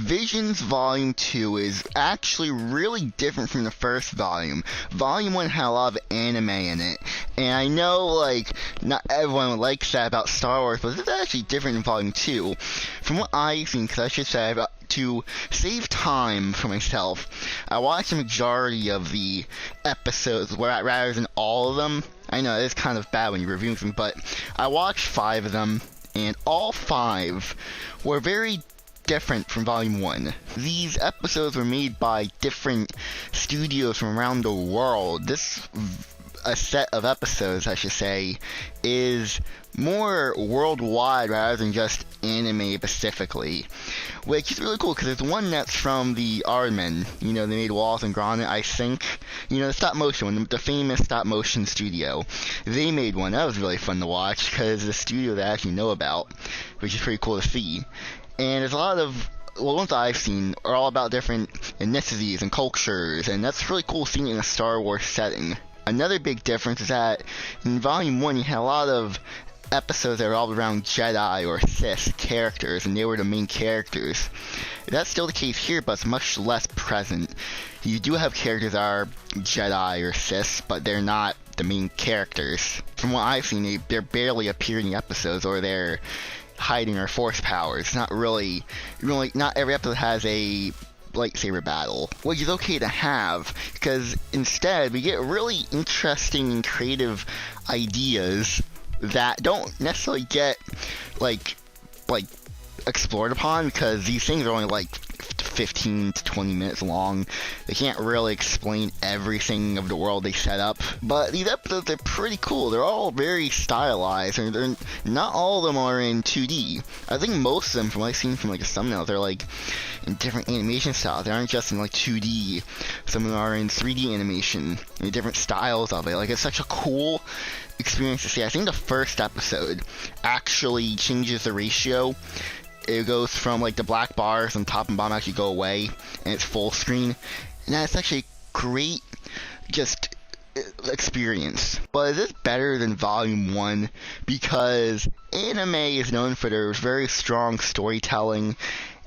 Visions Volume 2 is actually really different from the first volume. Volume 1 had a lot of anime in it, and I know, like, not everyone likes that about Star Wars, but this is actually different in Volume 2. From what I've seen, because I should say, to save time for myself, I watched the majority of the episodes rather than all of them. I know it's kind of bad when you're reviewing them, but I watched 5 of them, and all 5 were very different from Volume 1. These episodes were made by different studios from around the world. A set of episodes, I should say, is more worldwide rather than just anime specifically, which is really cool because there's one that's from the Aardman. You know, they made Wallace and Gromit, I think. You know, the stop motion one, the famous stop motion studio. They made one. That was really fun to watch because it's a studio that I actually know about, which is pretty cool to see. And there's a lot of, well, ones I've seen are all about different ethnicities and cultures, and that's really cool seeing it in a Star Wars setting. Another big difference is that in Volume 1 you had a lot of episodes that were all around Jedi or Sith characters, and they were the main characters. That's still the case here, but it's much less present. You do have characters that are Jedi or Sith, but they're not the main characters. From what I've seen, they're barely appear in the episodes, or they're hiding their force powers. It's not really, not every episode has a lightsaber battle, which is okay to have, because instead we get really interesting and creative ideas that don't necessarily get like explored upon, because these things are only like 15 to 20 minutes long. They can't really explain everything of the world they set up, but these episodes are pretty cool. They're all very stylized, and they're not all of them are in 2D. I think most of them, from what I've seen from like the thumbnails, they're like in different animation styles. They aren't just in like 2D. Some of them are in 3D animation, and different styles of it. Like, it's such a cool experience to see. I think the first episode actually changes the ratio. It goes from like the black bars on top and bottom actually go away, and it's full screen, and that's actually great just experience. But is this better than Volume 1? Because anime is known for their very strong storytelling,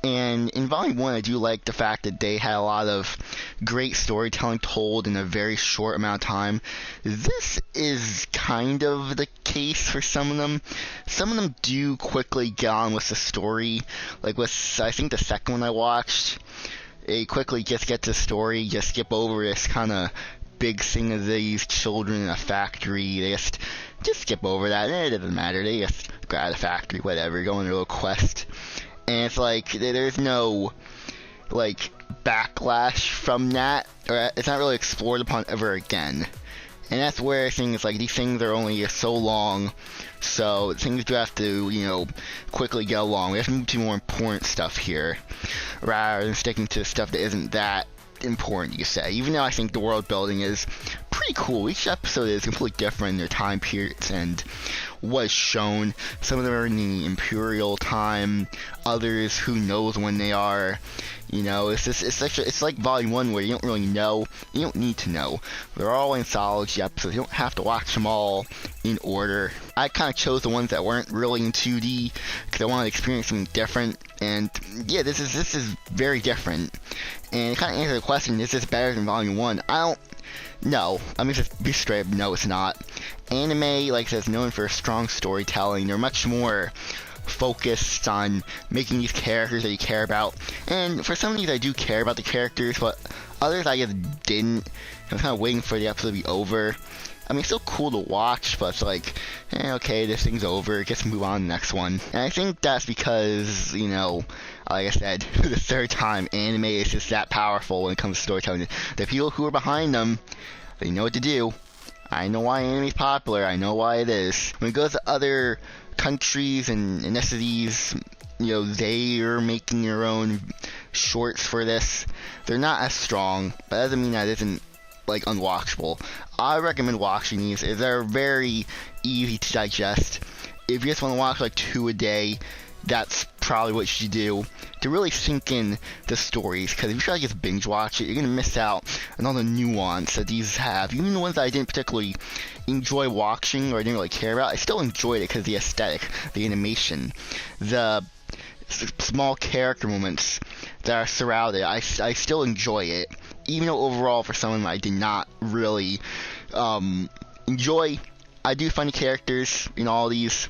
and in Volume 1 I do like the fact that they had a lot of great storytelling told in a very short amount of time. This is kind of the case for some of them. Some of them do quickly get on with the story. Like with, I think the second one I watched, they quickly just get to the story, just skip over this kind of big thing of these children in a factory. They just skip over that. It doesn't matter. They just go out of the factory, whatever, go on their little quest. And it's like, there's no, like, backlash from that, or it's not really explored upon ever again. And that's where things like, these things are only so long, so things do have to, you know, quickly get along. We have to move to more important stuff here, rather than sticking to stuff that isn't that important, you say. Even though I think the world building is pretty cool. Each episode is completely different in their time periods and what is shown. Some of them are in the Imperial time, others who knows when they are. You know, it's like Volume 1 where you don't really know, you don't need to know. They're all anthology episodes, you don't have to watch them all in order. I kind of chose the ones that weren't really in 2D because I wanted to experience something different, and yeah, this is very different. And it kind of answers the question, is this better than Volume 1? No. I mean, just be straight up, no, it's not. Anime, like I said, is known for strong storytelling. They're much more focused on making these characters that you care about. And for some of these, I do care about the characters, but others I just didn't. I was kind of waiting for the episode to be over. I mean, it's still cool to watch, but it's like, okay, this thing's over, just move on to the next one. And I think that's because, you know, like I said, for the third time, anime is just that powerful when it comes to storytelling. The people who are behind them, they know what to do. I know why anime is popular, I know why it is. When it goes to other countries and ethnicities, you know, they are making their own shorts for this. They're not as strong, but that doesn't mean that it isn't, like, unwatchable. I recommend watching these. They're very easy to digest. If you just want to watch like 2 a day, that's probably what you should do to really sink in the stories, because if you try to just binge watch it, you're going to miss out on all the nuance that these have. Even the ones that I didn't particularly enjoy watching or I didn't really care about, I still enjoyed it because of the aesthetic, the animation, the small character moments that are surrounded, I still enjoy it, even though overall for someone I did not really enjoy. I do find the characters in all these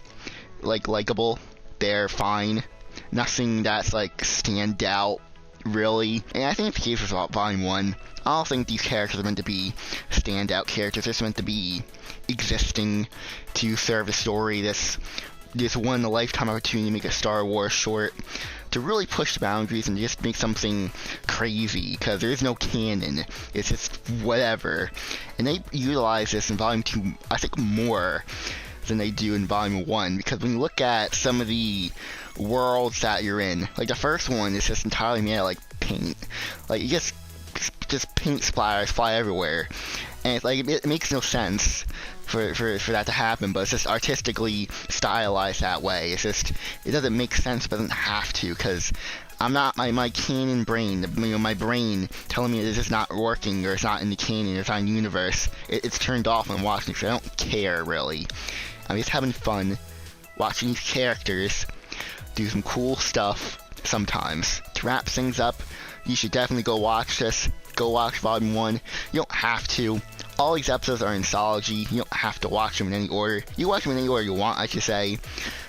likable. They're fine. Nothing that's like stand out really. And I think the case was about Volume 1. I don't think these characters are meant to be standout characters. They're just meant to be existing to serve a story. This one in a lifetime opportunity to make a Star Wars short, to really push the boundaries and just make something crazy, because there is no canon. It's just whatever. And they utilize this in Volume 2, I think, more than they do in Volume 1, because when you look at some of the worlds that you're in, like the first one is just entirely made out of like paint. Like you just paint splatters fly everywhere. And it's like it makes no sense for that to happen, but it's just artistically stylized that way. It's just, it doesn't make sense, but it doesn't have to, because I'm not, my canon brain, my brain telling me it's just not working, or it's not in the canon, or it's not in the universe. It's turned off when I'm watching, so I don't care really. I'm just having fun watching these characters do some cool stuff sometimes. To wrap things up, you should definitely go watch this. Go watch Volume 1. You don't have to. All these episodes are anthology. You don't have to watch them in any order. You watch them in any order you want, I should say.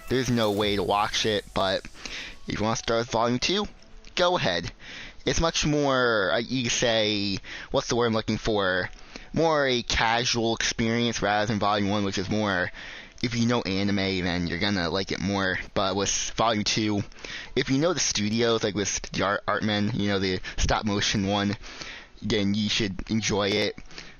There's no way to watch it, but if you want to start with Volume 2, go ahead. It's much more, you say, what's the word I'm looking for? More a casual experience rather than Volume 1, which is more, if you know anime, then you're gonna like it more. But with Volume 2, if you know the studios, like with the Artmen, you know, the stop motion one, then you should enjoy it.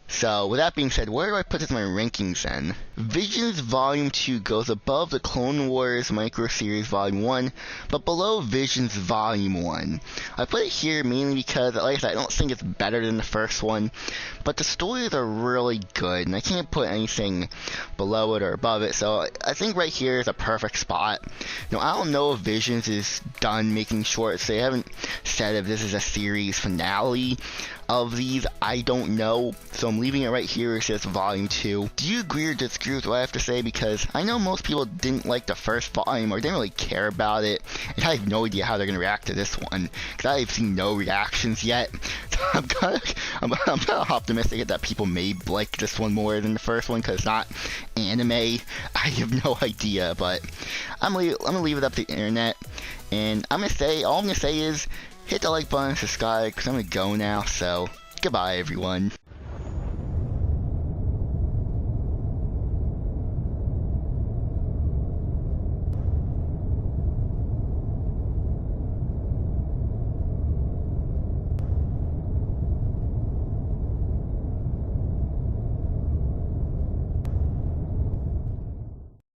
So, with that being said, where do I put this in my rankings then? Visions Volume 2 goes above the Clone Wars Micro Series Volume 1, but below Visions Volume 1. I put it here mainly because, like I said, I don't think it's better than the first one, but the stories are really good, and I can't put anything below it or above it, so I think right here is a perfect spot. Now, I don't know if Visions is done making shorts. They haven't said if this is a series finale of these. I don't know, so I'm leaving it right here. It says Volume 2. Do you agree or disagree with what I have to say? Because I know most people didn't like the first volume or didn't really care about it, and I have no idea how they're going to react to this one, because I've seen no reactions yet. So I'm kind of optimistic that people may like this one more than the first one, because it's not anime. I have no idea, but I'm gonna leave it up to the internet, and all I'm gonna say is hit the like button, subscribe, because I'm gonna go now, so goodbye everyone.